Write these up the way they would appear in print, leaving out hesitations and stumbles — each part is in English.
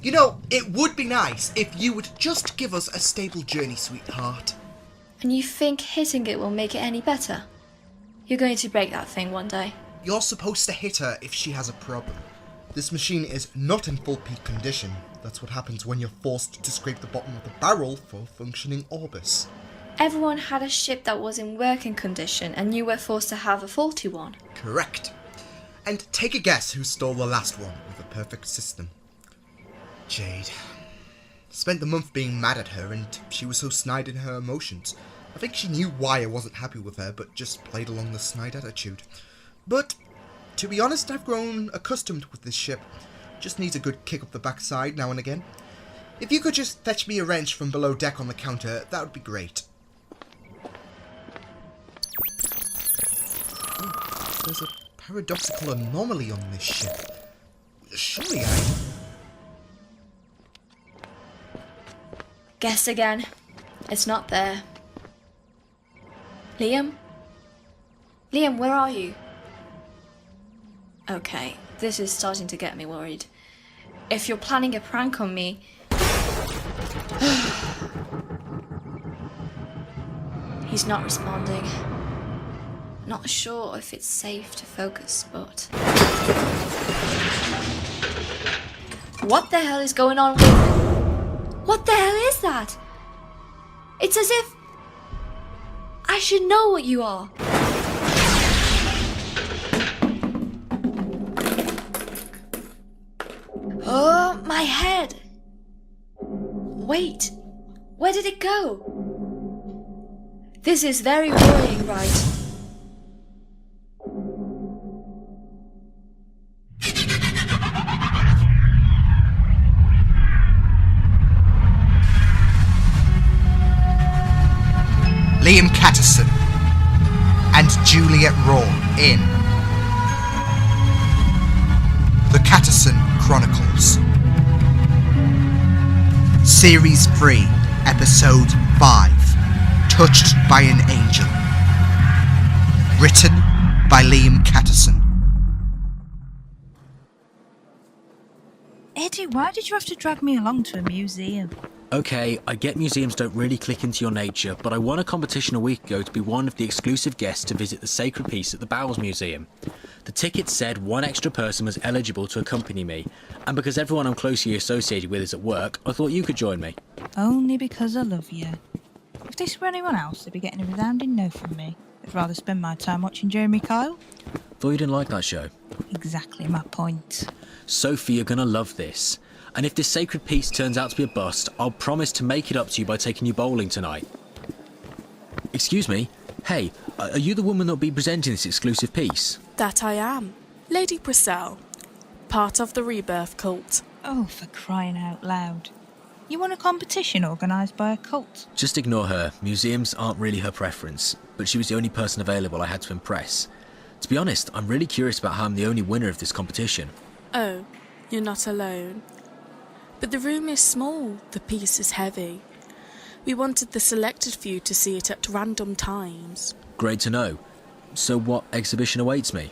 You know, it would be nice if you would just give us a stable journey, sweetheart. And you think hitting it will make it any better? You're going to break that thing one day. You're supposed to hit her if she has a problem. This machine is not in full peak condition. That's what happens when you're forced to scrape the bottom of the barrel for a functioning Orbis. Everyone had a ship that was in working condition and you were forced to have a faulty one. Correct. And take a guess who stole the last one with a perfect system. Jade. Spent the month being mad at her and she was so snide in her emotions. I think she knew why I wasn't happy with her, but just played along the snide attitude. But, to be honest, I've grown accustomed with this ship. Just needs a good kick up the backside now and again. If you could just fetch me a wrench from below deck on the counter, that would be great. Oh, there's a paradoxical anomaly on this ship. Surely Guess again. It's not there. Liam? Liam, where are you? Okay, this is starting to get me worried. If you're planning a prank on me... He's not responding. Not sure if it's safe to focus, but... What the hell is going on with... What the hell is that? It's as if... I should know what you are. Oh, my head. Wait, where did it go? This is very worrying, right? Liam Catterson and Juliet in The Catterson Chronicles, Series 3, Episode 5, Touched by an Angel. Written by Liam Catterson. Eddie, why did you have to drag me along to a museum? Okay, I get museums don't really click into your nature, but I won a competition a week ago to be one of the exclusive guests to visit the sacred piece at the Bowels Museum. The ticket said one extra person was eligible to accompany me, and because everyone I'm closely associated with is at work, I thought you could join me. Only because I love you. If this were anyone else, they'd be getting a resounding no from me. I'd rather spend my time watching Jeremy Kyle. Thought you didn't like that show. Exactly my point. Sophie, you're gonna love this. And if this sacred piece turns out to be a bust, I'll promise to make it up to you by taking you bowling tonight. Excuse me? Hey, are you the woman that'll be presenting this exclusive piece? That I am. Lady Procel. Part of the Rebirth cult. Oh, for crying out loud. You won a competition organised by a cult? Just ignore her. Museums aren't really her preference, but she was the only person available I had to impress. To be honest, I'm really curious about how I'm the only winner of this competition. Oh, you're not alone. But the room is small, the piece is heavy. We wanted the selected few to see it at random times. Great to know. So what exhibition awaits me?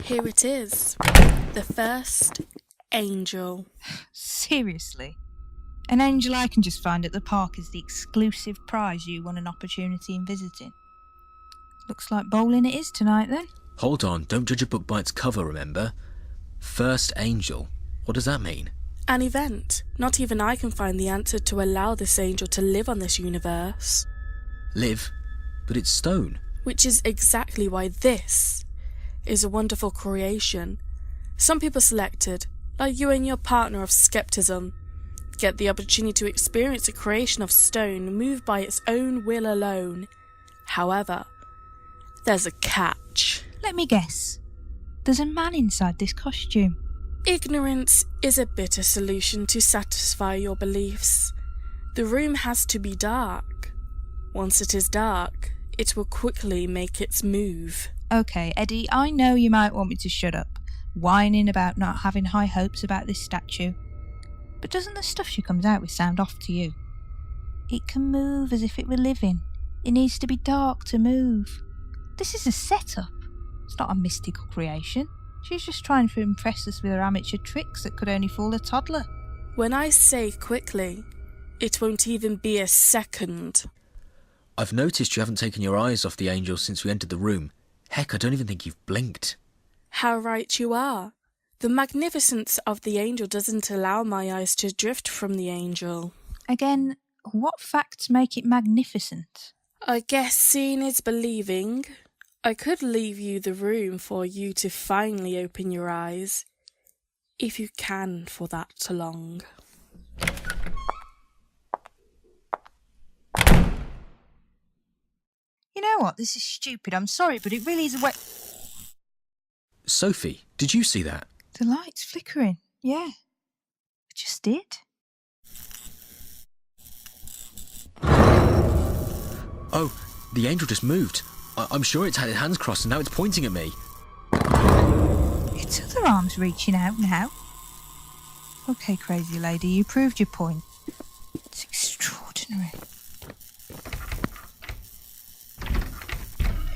Here it is. The first angel. Seriously? An angel I can just find at the park is the exclusive prize you won an opportunity in visiting. Looks like bowling it is tonight then. Hold on, don't judge a book by its cover, remember? First angel. What does that mean? An event. Not even I can find the answer to allow this angel to live on this universe. Live? But it's stone. Which is exactly why this is a wonderful creation. Some people selected, like you and your partner of skepticism, get the opportunity to experience a creation of stone moved by its own will alone. However, there's a catch. Let me guess. There's a man inside this costume. Ignorance is a bitter solution to satisfy your beliefs. The room has to be dark. Once it is dark, it will quickly make its move. Okay, Eddie, I know you might want me to shut up, whining about not having high hopes about this statue. But doesn't the stuff she comes out with sound off to you? It can move as if it were living. It needs to be dark to move. This is a setup. It's not a mystical creation. She's just trying to impress us with her amateur tricks that could only fool a toddler. When I say quickly, it won't even be a second. I've noticed you haven't taken your eyes off the angel since we entered the room. Heck, I don't even think you've blinked. How right you are. The magnificence of the angel doesn't allow my eyes to drift from the angel. Again, what facts make it magnificent? I guess seeing is believing. I could leave you the room for you to finally open your eyes, if you can for that long. You know what? This is stupid. I'm sorry, but it really is a way... Sophie, did you see that? The light's flickering. Yeah. I just did. Oh, the angel just moved. I'm sure it's had its hands crossed and now it's pointing at me. Its other arm's reaching out now. Okay, crazy lady, you proved your point. It's extraordinary.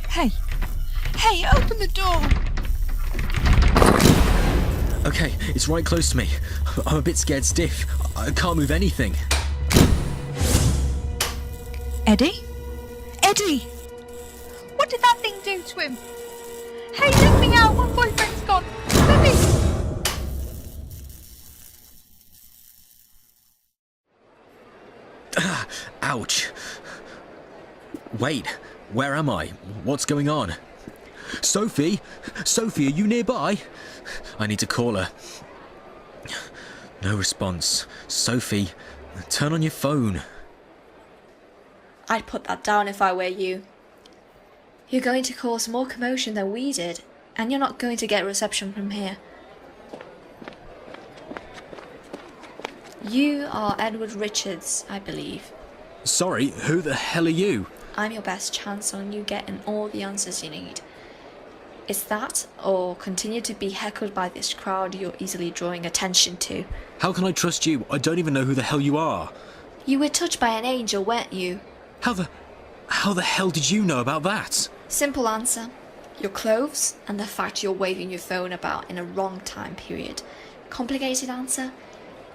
Hey! Hey, open the door! Okay, it's right close to me. I'm a bit scared stiff. I can't move anything. Eddie? Eddie! What did that thing do to him? Hey, let me out! My boyfriend's gone! Let me... Ouch. Wait, where am I? What's going on? Sophie? Sophie, are you nearby? I need to call her. No response. Sophie, turn on your phone. I'd put that down if I were you. You're going to cause more commotion than we did, and you're not going to get reception from here. You are Edward Richards, I believe. Sorry, who the hell are you? I'm your best chance on you getting all the answers you need. It's that, or continue to be heckled by this crowd you're easily drawing attention to. How can I trust you? I don't even know who the hell you are. You were touched by an angel, weren't you? How the hell did you know about that? Simple answer. Your clothes and the fact you're waving your phone about in a wrong time period. Complicated answer?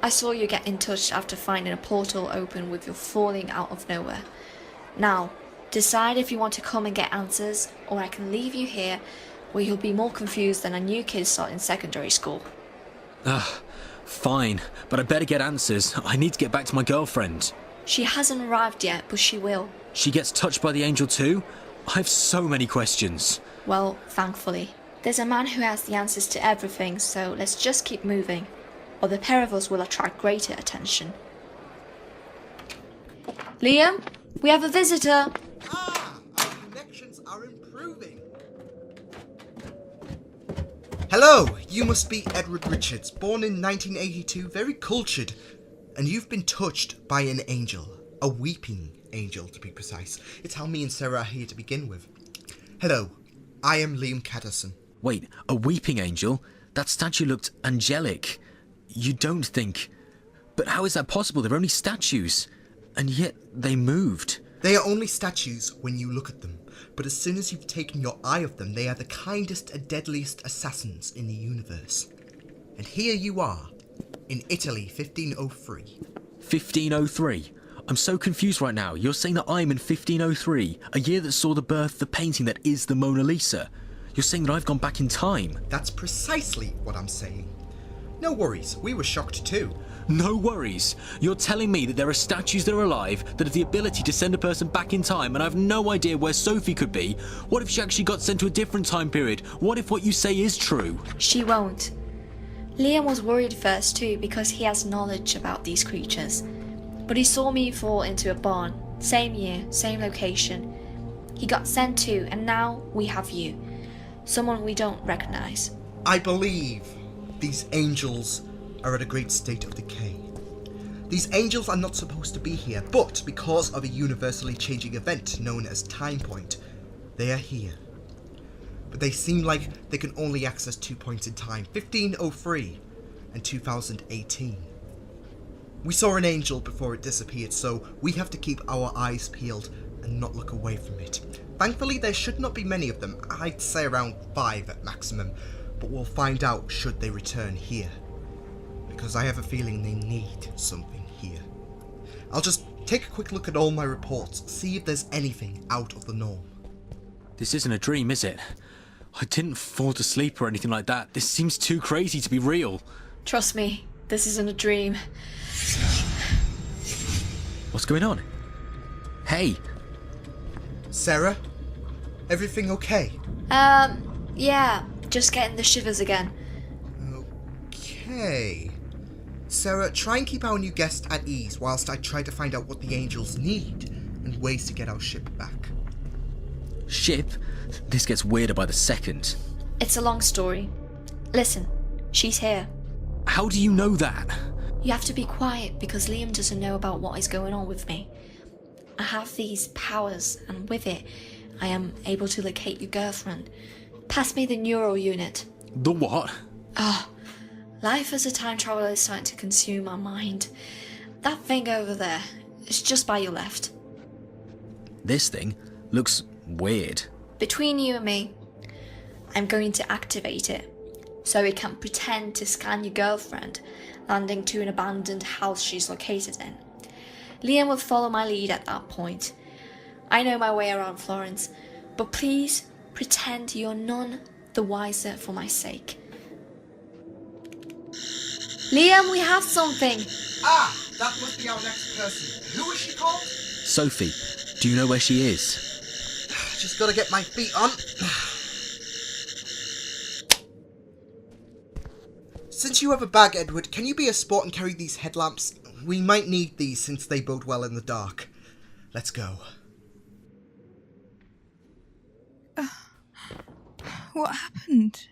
I saw you get in touch after finding a portal open with your falling out of nowhere. Now, decide if you want to come and get answers, or I can leave you here where you'll be more confused than a new kid starting secondary school. Fine, but I better get answers. I need to get back to my girlfriend. She hasn't arrived yet, but she will. She gets touched by the angel too? I have so many questions. Well, thankfully. There's a man who has the answers to everything, so let's just keep moving, or the pair of us will attract greater attention. Liam, we have a visitor. Ah, our connections are improving. Hello, you must be Edward Richards, born in 1982, very cultured, and you've been touched by an angel, a weeping angel to be precise. It's how me and Sarah are here to begin with. Hello, I am Liam Catterson. Wait, a weeping angel? That statue looked angelic. You don't think... But how is that possible? They're only statues. And yet they moved. They are only statues when you look at them, but as soon as you've taken your eye off them, they are the kindest and deadliest assassins in the universe. And here you are, in Italy, 1503. 1503? I'm so confused right now. You're saying that I'm in 1503, a year that saw the birth of the painting that is the Mona Lisa. You're saying that I've gone back in time. That's precisely what I'm saying. No worries, we were shocked too. No worries. You're telling me that there are statues that are alive that have the ability to send a person back in time, and I have no idea where Sophie could be. What if she actually got sent to a different time period? What if what you say is true? She won't. Liam was worried first too because he has knowledge about these creatures. But he saw me fall into a barn. Same year, same location. He got sent to, and now we have you. Someone we don't recognize. I believe these angels are at a great state of decay. These angels are not supposed to be here, but because of a universally changing event known as Time Point, they are here. But they seem like they can only access 2 points in time, 1503 and 2018. We saw an angel before it disappeared, so we have to keep our eyes peeled and not look away from it. Thankfully, there should not be many of them. I'd say around 5 at maximum. but we'll find out should they return here. Because I have a feeling they need something here. I'll just take a quick look at all my reports, see if there's anything out of the norm. This isn't a dream, is it? I didn't fall asleep or anything like that. This seems too crazy to be real. Trust me, this isn't a dream. What's going on? Hey! Sarah? Everything okay? Yeah, just getting the shivers again. Okay. Sarah, try and keep our new guest at ease whilst I try to find out what the angels need and ways to get our ship back. Ship? This gets weirder by the second. It's a long story. Listen, she's here. How do you know that? You have to be quiet because Liam doesn't know about what is going on with me. I have these powers, and with it, I am able to locate your girlfriend. Pass me the neural unit. The what? Life as a time traveler is starting to consume my mind. That thing over there, it's just by your left. This thing looks weird. Between you and me, I'm going to activate it so it can pretend to scan your girlfriend, landing to an abandoned house she's located in. Liam will follow my lead at that point. I know my way around Florence, but please pretend you're none the wiser for my sake. Liam, we have something! Ah! That must be our next person. Who is she called? Sophie, do you know where she is? Just gotta get my feet on. Since you have a bag, Edward, can you be a sport and carry these headlamps? We might need these since they bode well in the dark. Let's go. What happened?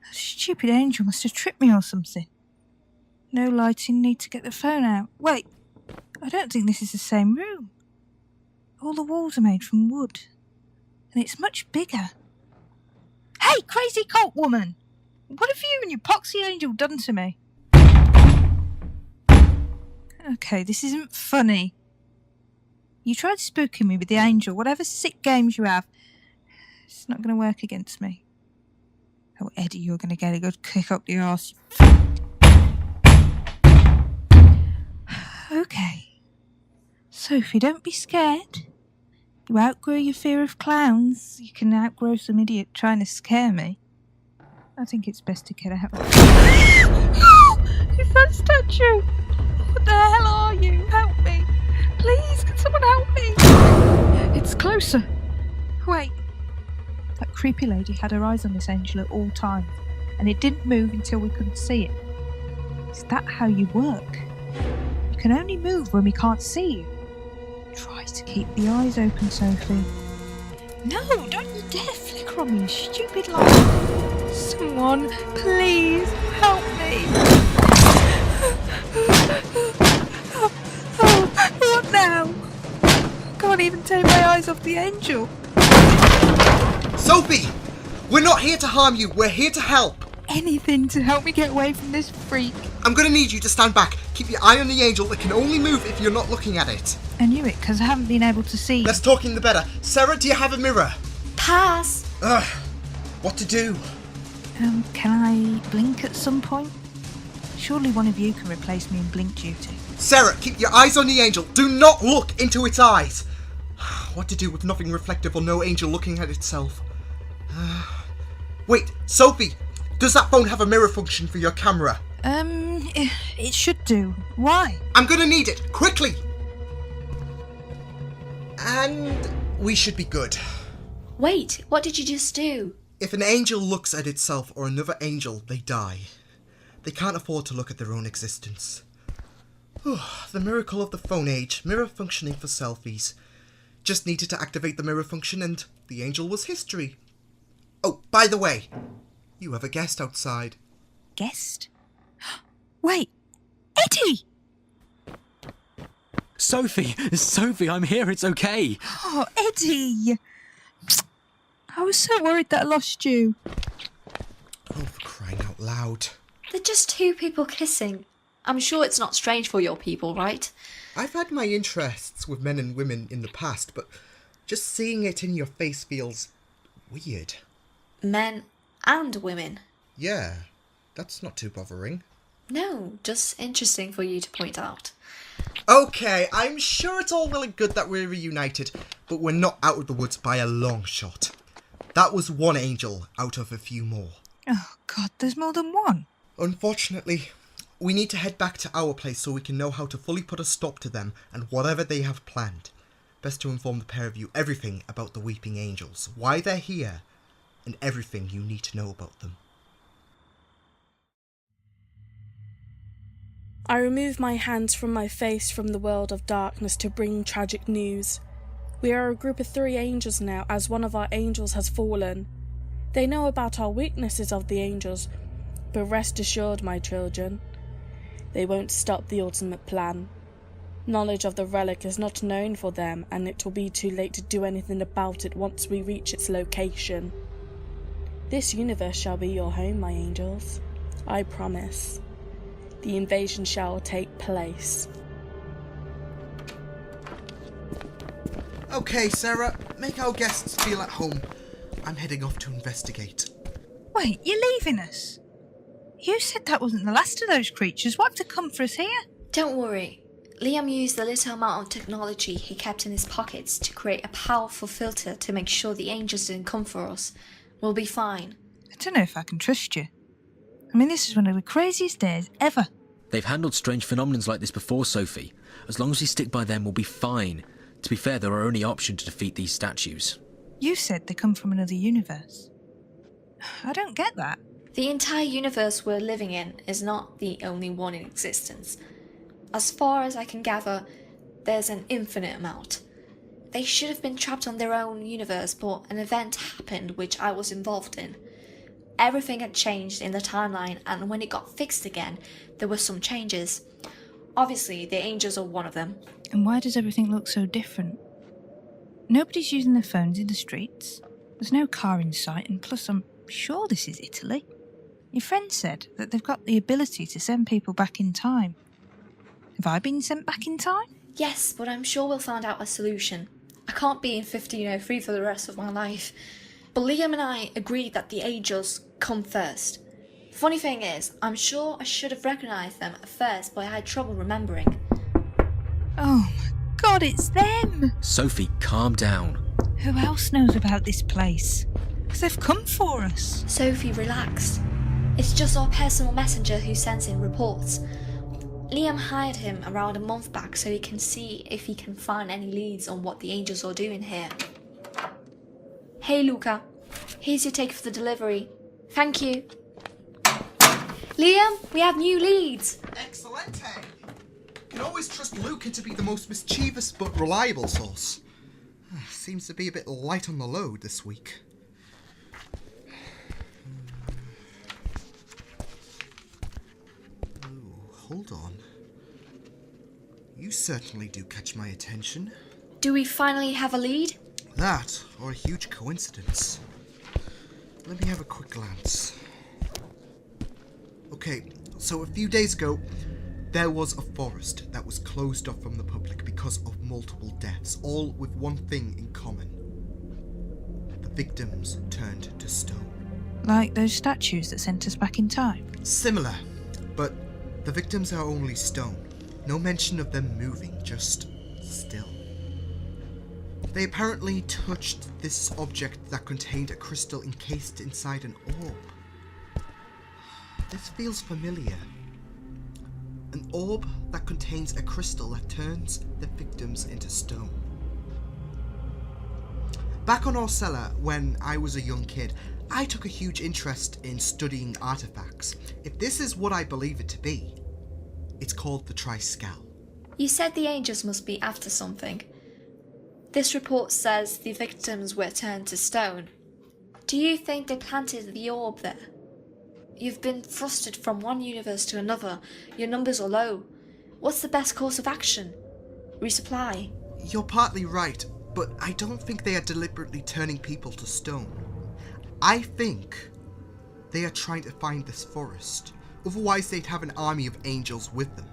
That stupid angel must have tripped me or something. No lighting, need to get the phone out. Wait, I don't think this is the same room. All the walls are made from wood. And it's much bigger. Hey, crazy cult woman! What have you and your poxy angel done to me? Okay, this isn't funny. You tried spooking me with the angel, whatever sick games you have. It's not going to work against me. Oh, Eddie, you're going to get a good kick up the arse. Okay. Sophie, don't be scared. You outgrew your fear of clowns. You can outgrow some idiot trying to scare me. I think it's best to get out. It's that statue! What the hell are you? Help me! Please, can someone help me? It's closer. Wait. That creepy lady had her eyes on this angel at all times, and it didn't move until we couldn't see it. Is that how you work? You can only move when we can't see you. Try to keep the eyes open, Sophie. No, don't you dare flicker on me, you stupid light. Someone, please, help me. What now? Can't even take my eyes off the angel. Sophie! We're not here to harm you, we're here to help! Anything to help me get away from this freak. I'm gonna need you to stand back. Keep your eye on the angel that can only move if you're not looking at it. I knew it, because I haven't been able to see. Less talking the better. Sarah, do you have a mirror? Pass! Ugh. What to do? Can I blink at some point? Surely one of you can replace me in blink duty. Sarah, keep your eyes on the angel. Do not look into its eyes. What to do with nothing reflective or no angel looking at itself? Wait, Sophie, does that phone have a mirror function for your camera? It should do. Why? I'm gonna need it, quickly! And we should be good. Wait, what did you just do? If an angel looks at itself or another angel, they die. They can't afford to look at their own existence. The miracle of the phone age, mirror functioning for selfies. Just needed to activate the mirror function and the angel was history. Oh, by the way, you have a guest outside. Guest? Wait, Eddie! Sophie, I'm here, it's okay. Oh, Eddie! I was so worried that I lost you. Oh, for crying out loud. They're just two people kissing. I'm sure it's not strange for your people, right? I've had my interests with men and women in the past, but just seeing it in your face feels weird. Men and women. Yeah, that's not too bothering. No, just interesting for you to point out. Okay, I'm sure it's all well and good that we're reunited, but we're not out of the woods by a long shot. That was one angel out of a few more. Oh, God, there's more than one. Unfortunately, we need to head back to our place so we can know how to fully put a stop to them and whatever they have planned. Best to inform the pair of you everything about the Weeping Angels, why they're here, and everything you need to know about them. I remove my hands from my face from the world of darkness to bring tragic news. We are a group of 3 angels now, as one of our angels has fallen. They know about our weaknesses of the angels, but rest assured, my children, they won't stop the ultimate plan. Knowledge of the relic is not known for them, and it will be too late to do anything about it once we reach its location. This universe shall be your home, my angels. I promise. The invasion shall take place. Okay, Sarah, make our guests feel at home. I'm heading off to investigate. Wait, you're leaving us? You said that wasn't the last of those creatures. What have to come for us here? Don't worry. Liam used the little amount of technology he kept in his pockets to create a powerful filter to make sure the angels didn't come for us. We'll be fine. I don't know if I can trust you. I mean, this is one of the craziest days ever. They've handled strange phenomena like this before, Sophie. As long as we stick by them, we'll be fine. To be fair, they're our only option to defeat these statues. You said they come from another universe. I don't get that. The entire universe we're living in is not the only one in existence. As far as I can gather, there's an infinite amount. They should have been trapped on their own universe, but an event happened which I was involved in. Everything had changed in the timeline, and when it got fixed again, there were some changes. Obviously, the angels are one of them. And why does everything look so different? Nobody's using their phones in the streets. There's no car in sight, and plus I'm sure this is Italy. Your friend said that they've got the ability to send people back in time. Have I been sent back in time? Yes, but I'm sure we'll find out a solution. I can't be in 1503 for the rest of my life. But Liam and I agreed that the angels come first. Funny thing is, I'm sure I should have recognised them at first, but I had trouble remembering. Oh my God, it's them! Sophie, calm down. Who else knows about this place? Because they've come for us. Sophie, relax. It's just our personal messenger who sends in reports. Liam hired him around a month back so he can see if he can find any leads on what the angels are doing here. Hey Luca, here's your ticket for the delivery. Thank you. Liam, we have new leads. Excellent. You can always trust Luca to be the most mischievous but reliable source. Seems to be a bit light on the load this week. Hold on. You certainly do catch my attention. Do we finally have a lead? That, or a huge coincidence. Let me have a quick glance. Okay, so a few days ago, there was a forest that was closed off from the public because of multiple deaths, all with one thing in common. The victims turned to stone. Like those statues that sent us back in time? Similar, but the victims are only stone. No mention of them moving, just still. They apparently touched this object that contained a crystal encased inside an orb. This feels familiar. An orb that contains a crystal that turns the victims into stone. Back on Orcella, when I was a young kid, I took a huge interest in studying artifacts. If this is what I believe it to be, it's called the Triscal. You said the angels must be after something. This report says the victims were turned to stone. Do you think they planted the orb there? You've been thrusted from one universe to another. Your numbers are low. What's the best course of action? Resupply. You're partly right, but I don't think they are deliberately turning people to stone. I think they are trying to find this forest. Otherwise they'd have an army of angels with them.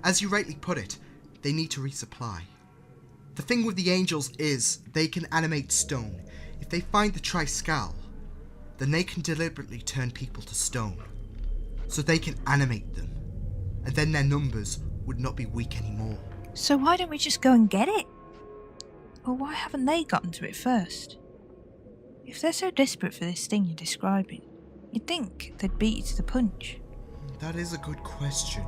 As you rightly put it, they need to resupply. The thing with the angels is they can animate stone. If they find the Triscal, then they can deliberately turn people to stone. So they can animate them. And then their numbers would not be weak anymore. So why don't we just go and get it? Or why haven't they gotten to it first? If they're so desperate for this thing you're describing, you'd think they'd beat you to the punch. That is a good question.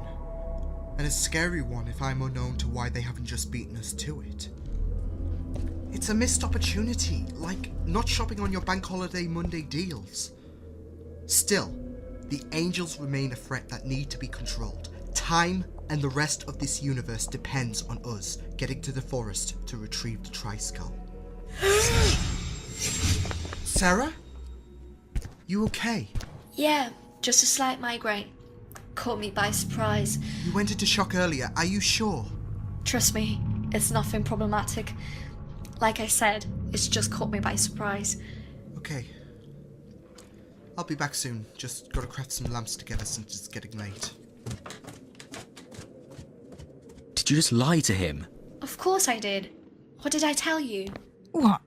And a scary one if I'm unknown to why they haven't just beaten us to it. It's a missed opportunity, like not shopping on your bank holiday Monday deals. Still, the angels remain a threat that need to be controlled. Time and the rest of this universe depends on us getting to the forest to retrieve the Triskull. Sarah? You okay? Yeah, just a slight migraine. Caught me by surprise. You went into shock earlier, are you sure? Trust me, it's nothing problematic. Like I said, it's just caught me by surprise. Okay. I'll be back soon. Just gotta craft some lamps together since it's getting late. Did you just lie to him? Of course I did. What did I tell you? What?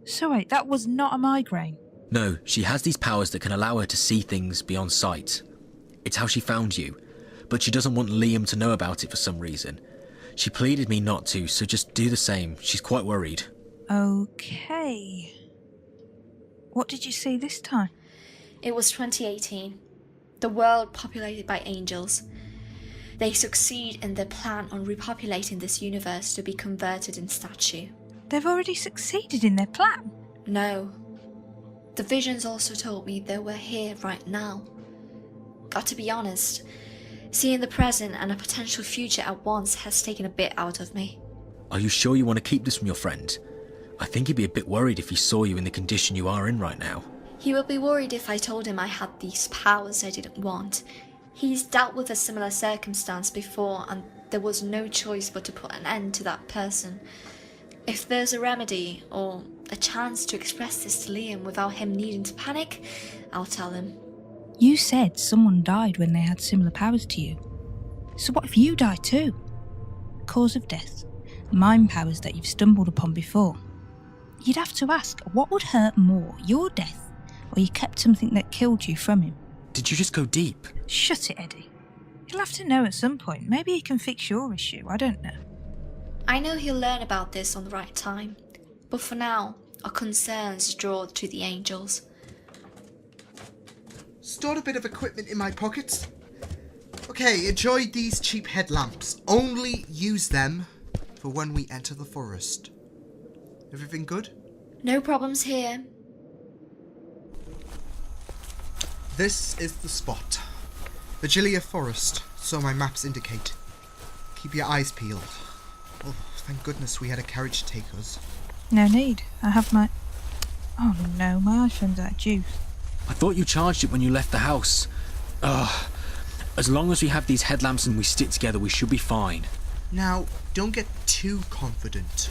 So wait, that was not a migraine? No, she has these powers that can allow her to see things beyond sight. It's how she found you, but she doesn't want Liam to know about it for some reason. She pleaded me not to, so just do the same. She's quite worried. Okay. What did you see this time? It was 2018. The world populated by angels. They succeed in their plan on repopulating this universe to be converted in statue. They've already succeeded in their plan? No. The visions also told me they were here right now. Got to be honest, seeing the present and a potential future at once has taken a bit out of me. Are you sure you want to keep this from your friend? I think he'd be a bit worried if he saw you in the condition you are in right now. He would be worried if I told him I had these powers I didn't want. He's dealt with a similar circumstance before, and there was no choice but to put an end to that person. If there's a remedy, or a chance to express this to Liam without him needing to panic, I'll tell him. You said someone died when they had similar powers to you. So what if you die too? Cause of death, mind powers that you've stumbled upon before. You'd have to ask, what would hurt more, your death, or you kept something that killed you from him? Did you just go deep? Shut it, Eddie. You'll have to know at some point. Maybe he can fix your issue, I don't know. I know he'll learn about this on the right time, but for now, our concerns draw to the angels. Stored a bit of equipment in my pockets. Okay, enjoy these cheap headlamps. Only use them for when we enter the forest. Everything good? No problems here. This is the spot. The Juliet forest, so my maps indicate. Keep your eyes peeled. Oh, thank goodness we had a carriage to take us. No need. I have my... Oh no, my iPhone's out of juice. I thought you charged it when you left the house. Ugh. As long as we have these headlamps and we stick together, we should be fine. Now, don't get too confident.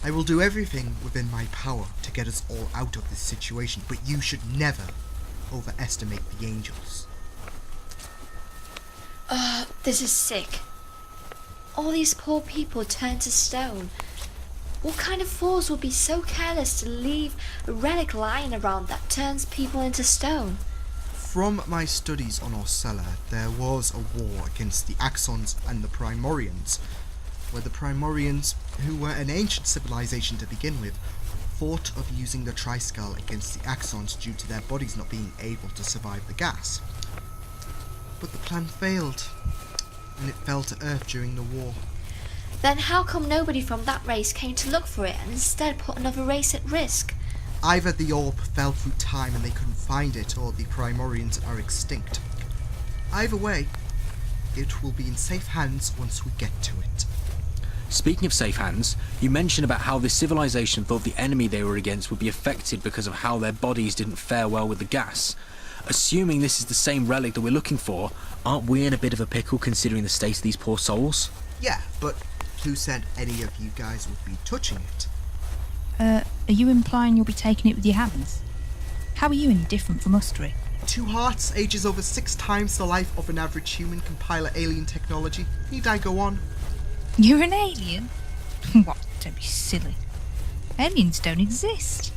I will do everything within my power to get us all out of this situation, but you should never overestimate the angels. This is sick. All these poor people turned to stone. What kind of fools would be so careless to leave a relic lying around that turns people into stone? From my studies on Orcella, there was a war against the Axons and the Primorians, where the Primorians, who were an ancient civilization to begin with, thought of using the Triskull against the Axons due to their bodies not being able to survive the gas. But the plan failed, and it fell to Earth during the war. Then how come nobody from that race came to look for it and instead put another race at risk? Either the orb fell through time and they couldn't find it, or the Primorians are extinct. Either way, it will be in safe hands once we get to it. Speaking of safe hands, you mentioned about how this civilization thought the enemy they were against would be affected because of how their bodies didn't fare well with the gas. Assuming this is the same relic that we're looking for, aren't we in a bit of a pickle considering the state of these poor souls? Yeah, but who said any of you guys would be touching it? Are you implying you'll be taking it with your hands? How are you any different from us three? 2 hearts, ages over 6 times the life of an average human, compiler alien technology. Need I go on? You're an alien? What? Don't be silly. Aliens don't exist.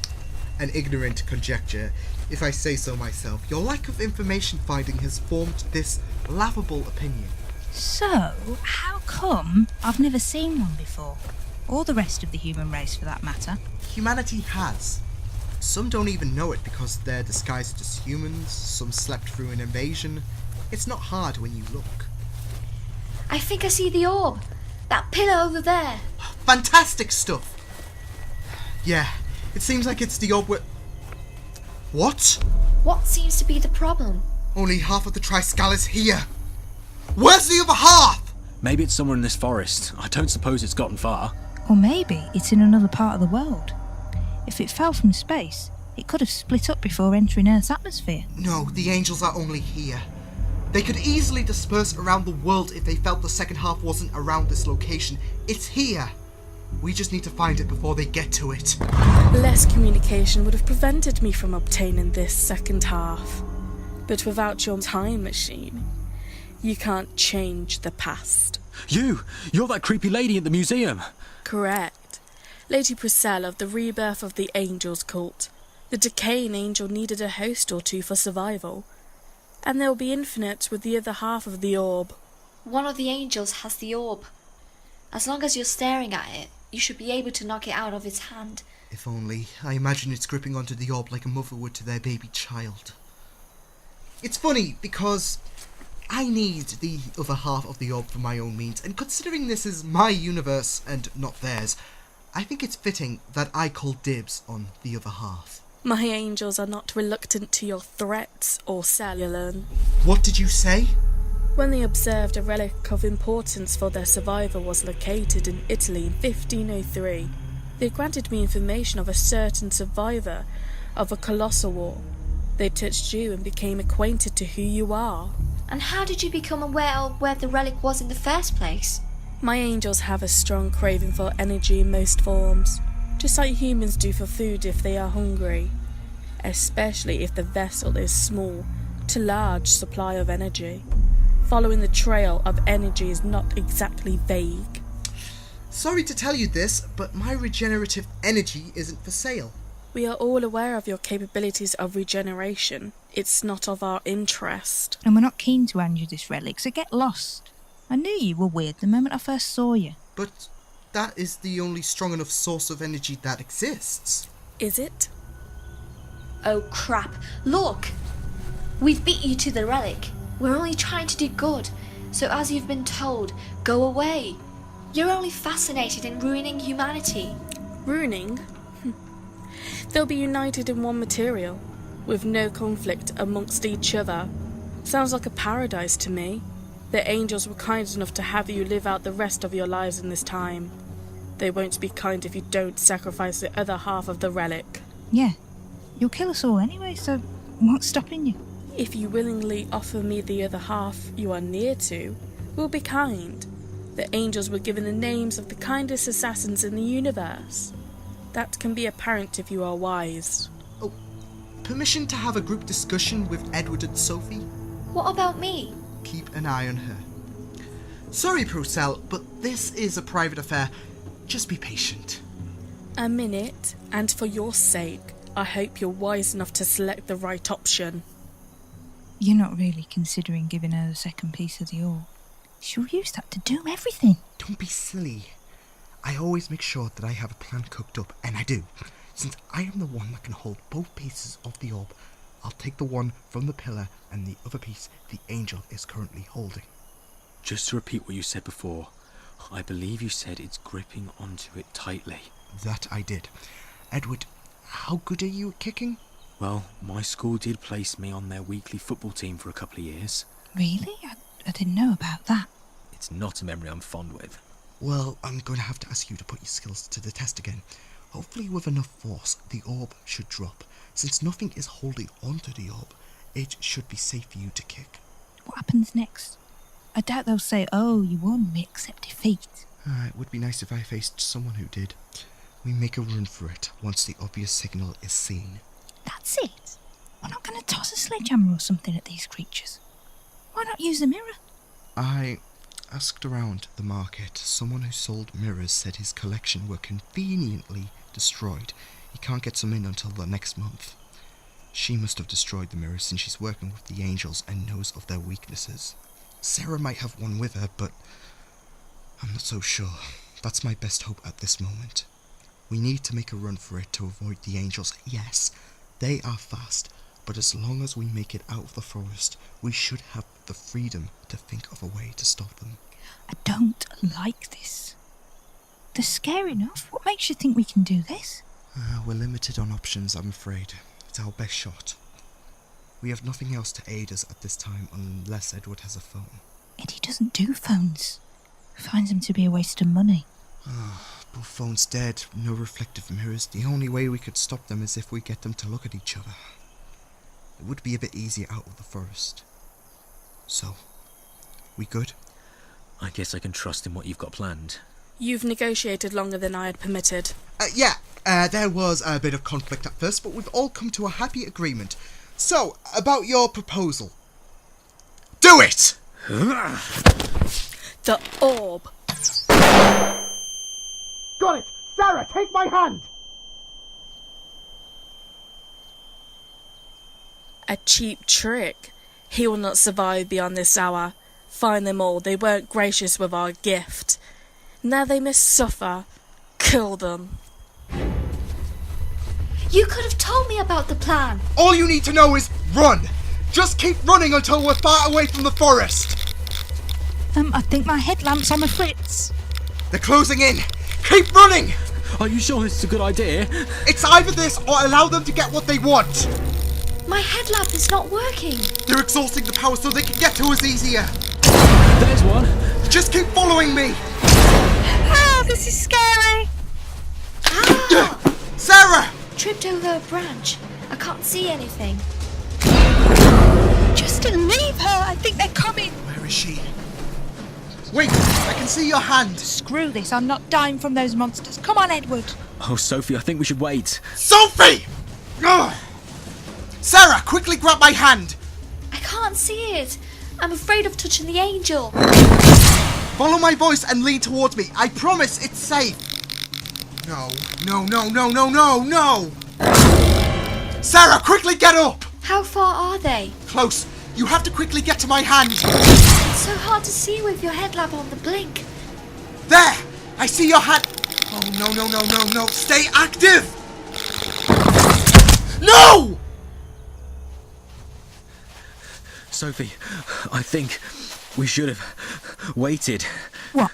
an ignorant conjecture, if I say so myself. Your lack of information finding has formed this laughable opinion. So, how come I've never seen one before? Or the rest of the human race, for that matter. Humanity has. Some don't even know it because they're disguised as humans, some slept through an invasion. It's not hard when you look. I think I see the orb. That pillar over there. Fantastic stuff! Yeah, it seems like it's the orb with... What? What seems to be the problem? Only half of the Triscal is here. Where's the other half? Maybe it's somewhere in this forest. I don't suppose it's gotten far. Or maybe it's in another part of the world. If it fell from space, it could have split up before entering Earth's atmosphere. No, the angels are only here. They could easily disperse around the world if they felt the second half wasn't around this location. It's here. We just need to find it before they get to it. Less communication would have prevented me from obtaining this second half. But without your time machine, you can't change the past. You're that creepy lady at the museum. Correct. Lady Procel of the Rebirth of the Angels cult. The decaying angel needed a host or two for survival. And they'll be infinite with the other half of the orb. One of the angels has the orb. As long as you're staring at it, you should be able to knock it out of its hand. If only. I imagine it's gripping onto the orb like a mother would to their baby child. It's funny, because I need the other half of the orb for my own means, and considering this is my universe and not theirs, I think it's fitting that I call dibs on the other half. My angels are not reluctant to your threats or cellular. What did you say? When they observed a relic of importance for their survival was located in Italy in 1503, they granted me information of a certain survivor of a colossal war. They touched you and became acquainted to who you are. And how did you become aware of where the relic was in the first place? My angels have a strong craving for energy in most forms, just like humans do for food if they are hungry, especially if the vessel is small to large supply of energy. Following the trail of energy is not exactly vague. Sorry to tell you this, but my regenerative energy isn't for sale. We are all aware of your capabilities of regeneration. It's not of our interest. And we're not keen to hand you this relic, so get lost. I knew you were weird the moment I first saw you. But that is the only strong enough source of energy that exists. Is it? Oh crap, look! We've beat you to the relic. We're only trying to do good, so as you've been told, go away. You're only fascinated in ruining humanity. Ruining? They'll be united in one material, with no conflict amongst each other. Sounds like a paradise to me. The angels were kind enough to have you live out the rest of your lives in this time. They won't be kind if you don't sacrifice the other half of the relic. Yeah, you'll kill us all anyway, so what's stopping you? If you willingly offer me the other half you are near to, we'll be kind. The angels were given the names of the kindest assassins in the universe. That can be apparent if you are wise. Oh, permission to have a group discussion with Edward and Sophie? What about me? Keep an eye on her. Sorry, Procel, but this is a private affair. Just be patient. A minute, and for your sake, I hope you're wise enough to select the right option. You're not really considering giving her the second piece of the orb. She'll use that to do everything. Don't be silly. I always make sure that I have a plan cooked up, and I do. Since I am the one that can hold both pieces of the orb, I'll take the one from the pillar and the other piece the angel is currently holding. Just to repeat what you said before, I believe you said it's gripping onto it tightly. That I did. Edward, how good are you at kicking? Well, my school did place me on their weekly football team for a couple of years. Really? I didn't know about that. It's not a memory I'm fond with. Well, I'm going to have to ask you to put your skills to the test again. Hopefully with enough force, the orb should drop. Since nothing is holding onto the orb, it should be safe for you to kick. What happens next? I doubt they'll say, oh, you won, we accept defeat. It would be nice if I faced someone who did. We make a run for it once the obvious signal is seen. That's it. We're not going to toss a sledgehammer or something at these creatures. Why not use a mirror? I asked around the market. Someone who sold mirrors said his collection were conveniently destroyed. He We can't get some in until the next month. She must have destroyed the mirrors since she's working with the angels and knows of their weaknesses. Sarah might have one with her, but I'm not so sure. That's my best hope at this moment. We need to make a run for it to avoid the angels. Yes, they are fast, but as long as we make it out of the forest, we should have the freedom to think of a way to stop them. I don't like this. They're scary enough. What makes you think we can do this? We're limited on options, I'm afraid. It's our best shot. We have nothing else to aid us at this time unless Edward has a phone. Eddie doesn't do phones. Finds them to be a waste of money. Both phones dead, no reflective mirrors. The only way we could stop them is if we get them to look at each other. It would be a bit easier out of the forest. So, we good? I guess I can trust in what you've got planned. You've negotiated longer than I had permitted. There was a bit of conflict at first, but we've all come to a happy agreement. So, about your proposal. Do it! The orb. Got it! Sarah, take my hand! A cheap trick. He will not survive beyond this hour. Find them all. They weren't gracious with our gift. Now they must suffer. Kill them. You could have told me about the plan. All you need to know is run! Just keep running until we're far away from the forest! I think my headlamp's on the fritz. They're closing in! Keep running! Are you sure this is a good idea? It's either this or allow them to get what they want! My headlamp is not working. They're exhausting the power so they can get to us easier! There's one. Just keep following me! Oh, this is scary. Ah! Sarah! Tripped over a branch. I can't see anything. Just leave her. I think they're coming. Where is she? Wait, I can see your hand. Screw this. I'm not dying from those monsters. Come on, Edward. Oh, Sophie, I think we should wait. Sophie! Ugh! Sarah, quickly grab my hand. I can't see it. I'm afraid of touching the angel. Follow my voice and lean towards me. I promise it's safe. No. Sarah, quickly get up. How far are they? Close. You have to quickly get to my hand. It's so hard to see with your headlamp on the blink. There! I see your hand. Oh, no. Stay active. No! Sophie, I think we should have waited. What?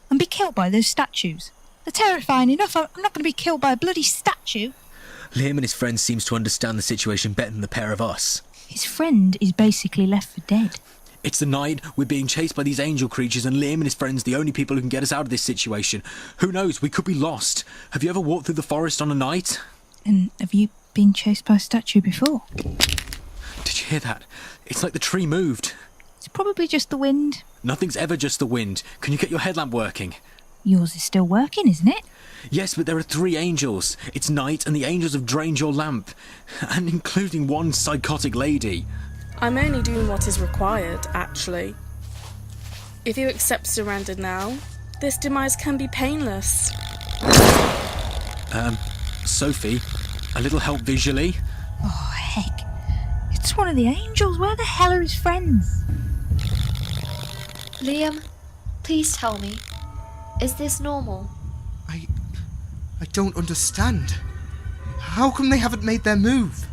And be killed by those statues? They're terrifying enough. I'm not going to be killed by a bloody statue. Liam and his friends seems to understand the situation better than the pair of us. His friend is basically left for dead. It's the night, we're being chased by these angel creatures, and Liam and his friends are the only people who can get us out of this situation. Who knows, we could be lost. Have you ever walked through the forest on a night? And have you been chased by a statue before? Did you hear that? It's like the tree moved. It's probably just the wind. Nothing's ever just the wind. Can you get your headlamp working? Yours is still working, isn't it? Yes, but there are 3 angels. It's night, and the angels have drained your lamp. And including one psychotic lady. I'm only doing what is required, actually. If you accept surrender now, this demise can be painless. Sophie, a little help visually? Oh, heck. It's one of the angels. Where the hell are his friends? Liam, please tell me. Is this normal? I don't understand. How come they haven't made their move?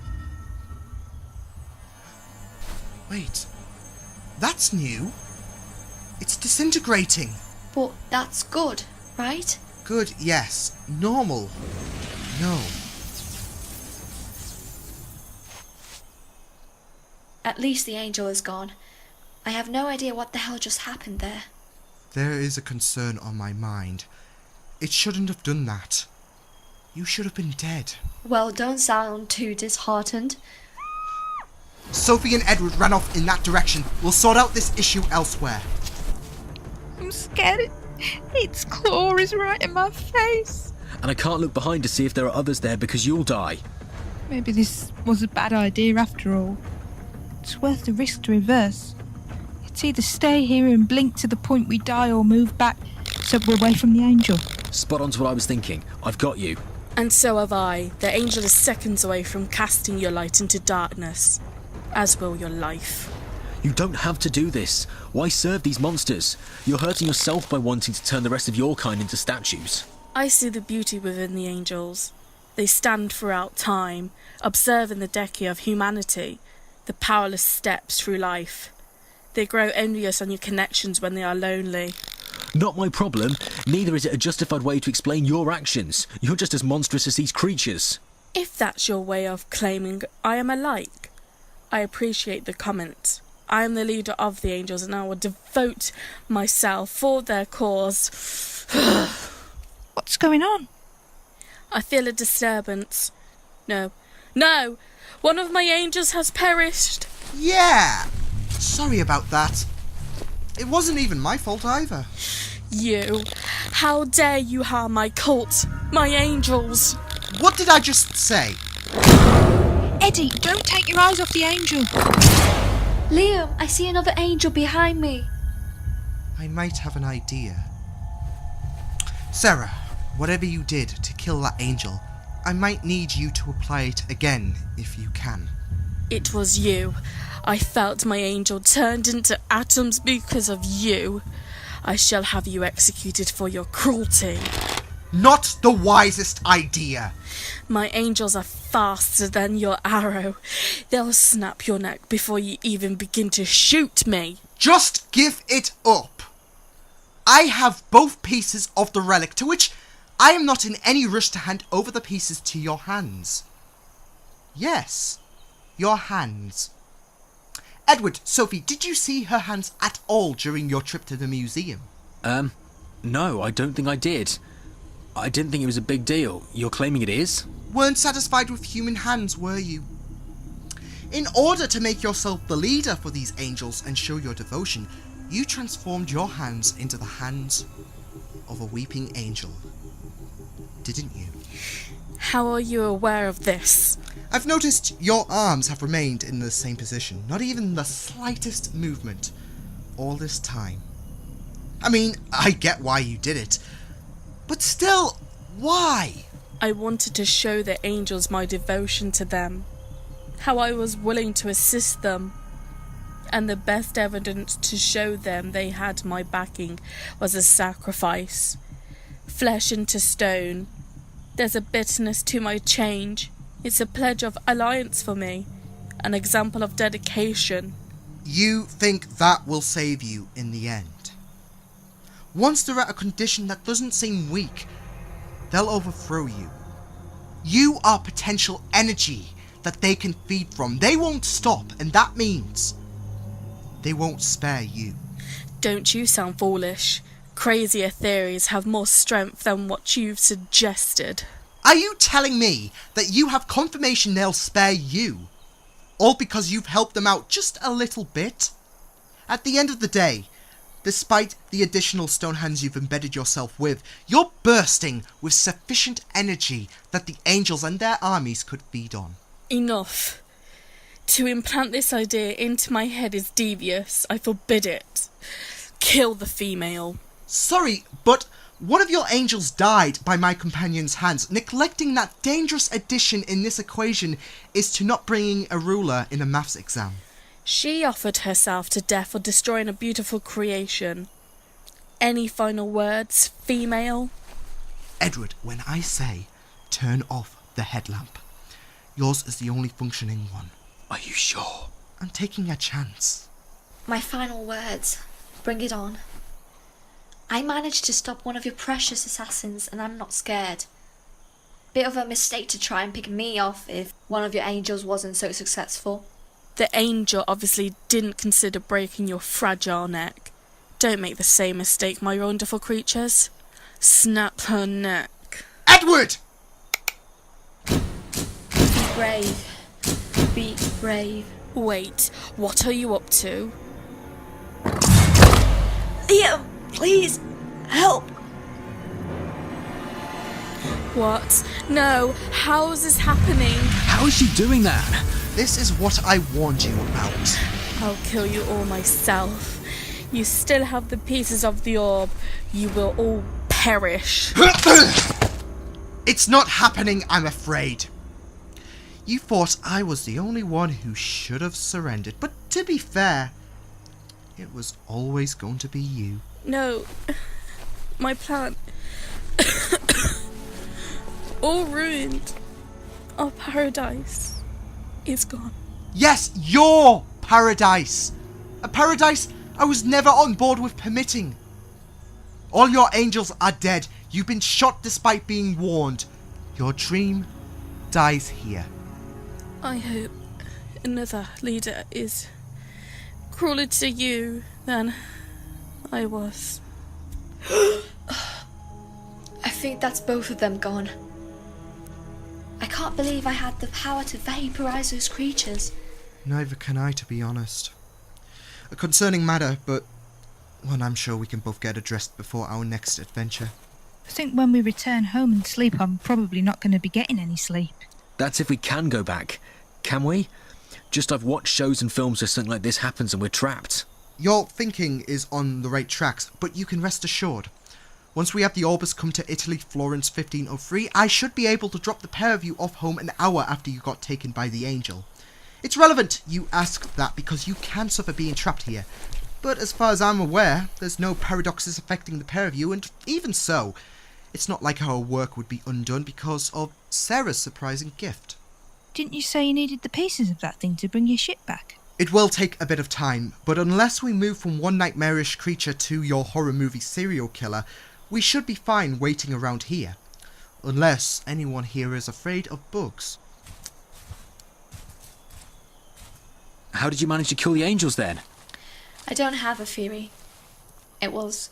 Wait. That's new. It's disintegrating. But that's good, right? Good, yes. Normal. No. At least the angel is gone. I have no idea what the hell just happened there. There is a concern on my mind. It shouldn't have done that. You should have been dead. Well, don't sound too disheartened. Sophie and Edward ran off in that direction. We'll sort out this issue elsewhere. I'm scared. Its claw is right in my face. And I can't look behind to see if there are others there because you'll die. Maybe this was a bad idea after all. It's worth the risk to reverse. It's either stay here and blink to the point we die or move back so we're away from the angel. Spot on's what I was thinking. I've got you. And so have I. The angel is seconds away from casting your light into darkness, as will your life. You don't have to do this. Why serve these monsters? You're hurting yourself by wanting to turn the rest of your kind into statues. I see the beauty within the angels. They stand throughout time, observing the decay of humanity, the powerless steps through life. They grow envious on your connections when they are lonely. Not my problem. Neither is it a justified way to explain your actions. You're just as monstrous as these creatures. If that's your way of claiming I am alike, I appreciate the comment. I am the leader of the angels and I will devote myself for their cause. What's going on? I feel a disturbance. No! One of my angels has perished! Yeah! Sorry about that. It wasn't even my fault either. You! How dare you harm my cult! My angels! What did I just say? Eddie, don't take your eyes off the angel. Liam, I see another angel behind me. I might have an idea. Sarah, whatever you did to kill that angel, I might need you to apply it again if you can. It was you. I felt my angel turned into atoms because of you. I shall have you executed for your cruelty. Not the wisest idea. My angels are faster than your arrow. They'll snap your neck before you even begin to shoot me. Just give it up. I have both pieces of the relic, to which I am not in any rush to hand over the pieces to your hands. Yes, your hands. Edward, Sophie, did you see her hands at all during your trip to the museum? No, I don't think I did. I didn't think it was a big deal. You're claiming it is? Weren't satisfied with human hands, were you? In order to make yourself the leader for these angels and show your devotion, you transformed your hands into the hands of a weeping angel. Didn't you? How are you aware of this? I've noticed your arms have remained in the same position, not even the slightest movement, all this time. I mean, I get why you did it, but still, why? I wanted to show the angels my devotion to them, how I was willing to assist them, and the best evidence to show them they had my backing was a sacrifice. Flesh into stone. There's a bitterness to my change. It's a pledge of alliance for me, an example of dedication. You think that will save you in the end? Once they're at a condition that doesn't seem weak, they'll overthrow you. You are potential energy that they can feed from. They won't stop, and that means they won't spare you. Don't you sound foolish? Crazier theories have more strength than what you've suggested. Are you telling me that you have confirmation they'll spare you? All because you've helped them out just a little bit? At the end of the day, despite the additional stone hands you've embedded yourself with, you're bursting with sufficient energy that the angels and their armies could feed on. Enough. To implant this idea into my head is devious. I forbid it. Kill the female. Sorry, but one of your angels died by my companion's hands. Neglecting that dangerous addition in this equation is to not bringing a ruler in a maths exam. She offered herself to death for destroying a beautiful creation. Any final words, female? Edward, when I say turn off the headlamp, yours is the only functioning one. Are you sure? I'm taking a chance. My final words. Bring it on. I managed to stop one of your precious assassins and I'm not scared. Bit of a mistake to try and pick me off if one of your angels wasn't so successful. The angel obviously didn't consider breaking your fragile neck. Don't make the same mistake, my wonderful creatures. Snap her neck. Edward! Be brave. Be brave. Wait, what are you up to? Liam, please, help. What? No, how is this happening? How is she doing that? This is what I warned you about. I'll kill you all myself. You still have the pieces of the orb. You will all perish. It's not happening, I'm afraid. You thought I was the only one who should have surrendered, but to be fair, it was always going to be you. No. My plan. All ruined. Our paradise is gone. Yes, your paradise! A paradise I was never on board with permitting. All your angels are dead. You've been shot despite being warned. Your dream dies here. I hope another leader is crueler to you than I was. I think that's both of them gone. I can't believe I had the power to vaporize those creatures. Neither can I, to be honest. A concerning matter, but one I'm sure we can both get addressed before our next adventure. I think when we return home and sleep, I'm probably not going to be getting any sleep. That's if we can go back. Can we? Just I've watched shows and films where something like this happens and we're trapped. Your thinking is on the right tracks, but you can rest assured. Once we have the Orbis come to Italy, Florence 1503, I should be able to drop the pair of you off home an hour after you got taken by the Angel. It's relevant you ask that because you can suffer being trapped here. But as far as I'm aware, there's no paradoxes affecting the pair of you, and even so, it's not like our work would be undone because of Sarah's surprising gift. Didn't you say you needed the pieces of that thing to bring your ship back? It will take a bit of time, but unless we move from one nightmarish creature to your horror movie serial killer, we should be fine waiting around here. Unless anyone here is afraid of bugs. How did you manage to kill the angels then? I don't have a theory. It was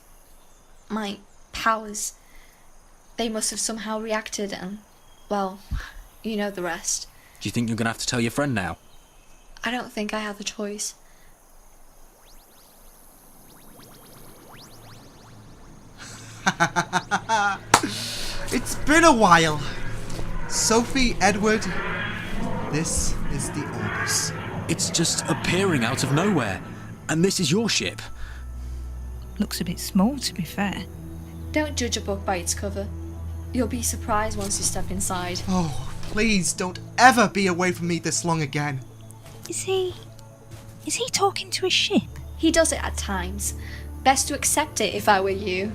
my powers. They must have somehow reacted and, well, you know the rest. Do you think you're going to have to tell your friend now? I don't think I have a choice. It's been a while. Sophie, Edward, this is the Orbis. It's just appearing out of nowhere. And this is your ship. Looks a bit small, to be fair. Don't judge a book by its cover. You'll be surprised once you step inside. Oh, please don't ever be away from me this long again. Is he talking to a ship? He does it at times. Best to accept it if I were you.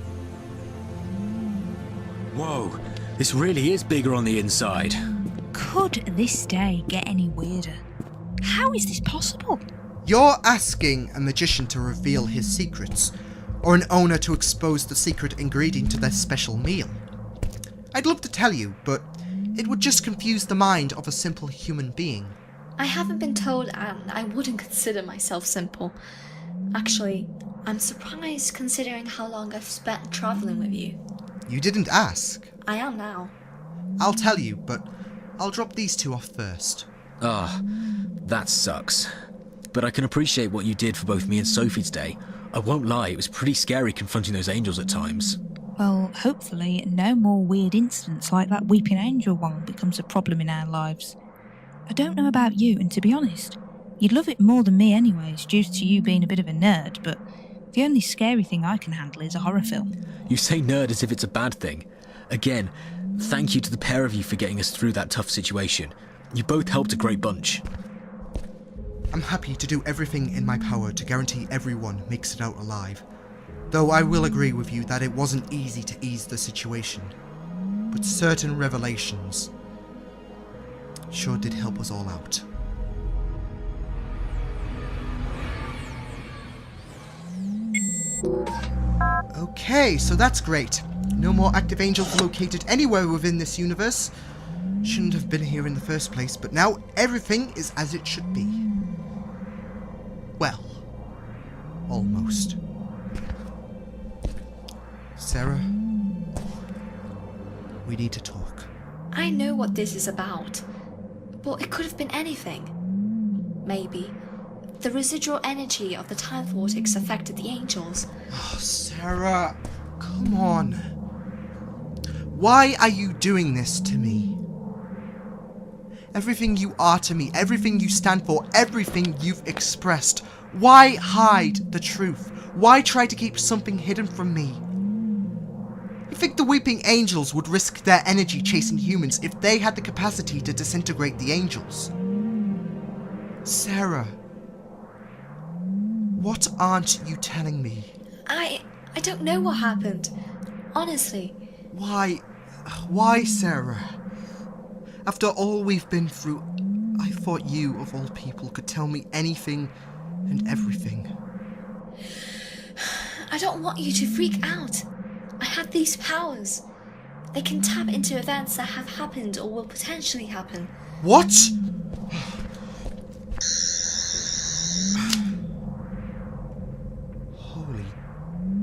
Whoa, this really is bigger on the inside. Could this day get any weirder? How is this possible? You're asking a magician to reveal his secrets, or an owner to expose the secret ingredient to their special meal. I'd love to tell you, but it would just confuse the mind of a simple human being. I haven't been told, and I wouldn't consider myself simple. Actually, I'm surprised considering how long I've spent travelling with you. You didn't ask. I am now. I'll tell you, but I'll drop these two off first. Ah, that sucks. But I can appreciate what you did for both me and Sophie today. I won't lie, it was pretty scary confronting those angels at times. Well, hopefully no more weird incidents like that weeping angel one becomes a problem in our lives. I don't know about you, and to be honest, you'd love it more than me anyways, due to you being a bit of a nerd, but the only scary thing I can handle is a horror film. You say nerd as if it's a bad thing. Again, thank you to the pair of you for getting us through that tough situation. You both helped a great bunch. I'm happy to do everything in my power to guarantee everyone makes it out alive. Though I will agree with you that it wasn't easy to ease the situation. But certain revelations sure did help us all out. Okay, so that's great. No more active angels located anywhere within this universe. Shouldn't have been here in the first place, but now everything is as it should be. Well, almost. Sarah, we need to talk. I know what this is about, but it could have been anything. Maybe the residual energy of the time vortex affected the angels. Oh, Sarah, come on. Why are you doing this to me? Everything you are to me, everything you stand for, everything you've expressed. Why hide the truth? Why try to keep something hidden from me? You think the Weeping Angels would risk their energy chasing humans if they had the capacity to disintegrate the angels? Sarah, what aren't you telling me? I don't know what happened. Honestly. Why, Sarah? After all we've been through, I thought you, of all people, could tell me anything and everything. I don't want you to freak out. I have these powers. They can tap into events that have happened or will potentially happen. What? Holy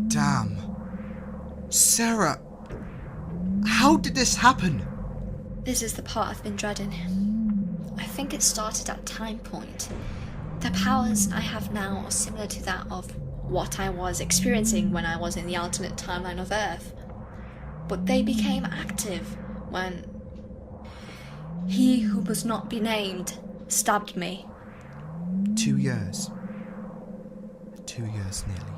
damn. Sarah, how did this happen? This is the part I've been dreading. I think it started at Time Point. The powers I have now are similar to that of what I was experiencing when I was in the alternate timeline of Earth. But they became active when he who must not be named stabbed me. 2 years. 2 years nearly.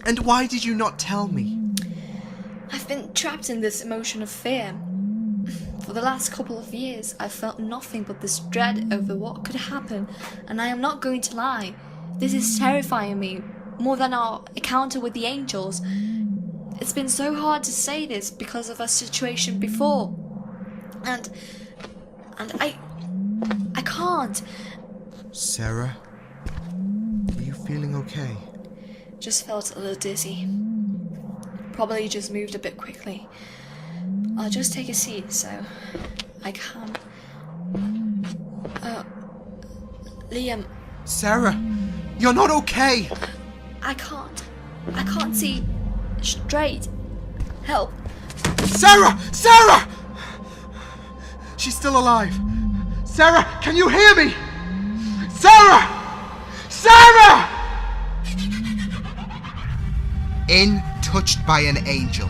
And why did you not tell me? I've been trapped in this emotion of fear. For the last couple of years, I've felt nothing but this dread over what could happen, and I am not going to lie. This is terrifying me, more than our encounter with the angels. It's been so hard to say this because of our situation before. And I can't. Sarah, are you feeling okay? Just felt a little dizzy. Probably just moved a bit quickly. I'll just take a seat so I can. Liam. Sarah, you're not okay! I can't see straight. Help. Sarah! Sarah! She's still alive. Sarah, can you hear me? Sarah! Sarah! In Touched by an Angel.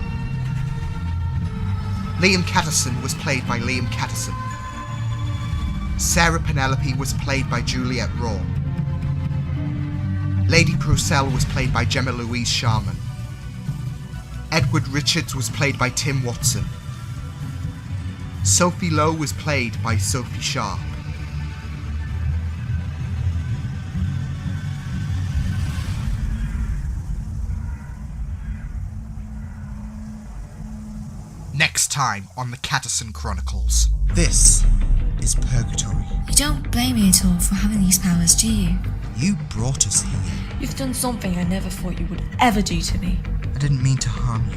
Liam Catterson was played by Liam Catterson. Sarah Penelope was played by Juliet Raw. Lady Procel was played by Gemma Louise Sharman. Edward Richards was played by Tim Watson. Sophie Lowe was played by Sophie Sharp. Next time on the Catterson Chronicles. This is Purgatory. You don't blame me at all for having these powers, do you? You brought us here. You've done something I never thought you would ever do to me. I didn't mean to harm you.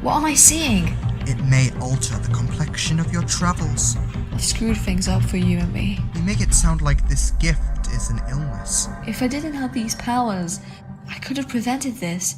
What am I seeing? It may alter the complexion of your travels. I've screwed things up for you and me. You make it sound like this gift is an illness. If I didn't have these powers, I could have prevented this.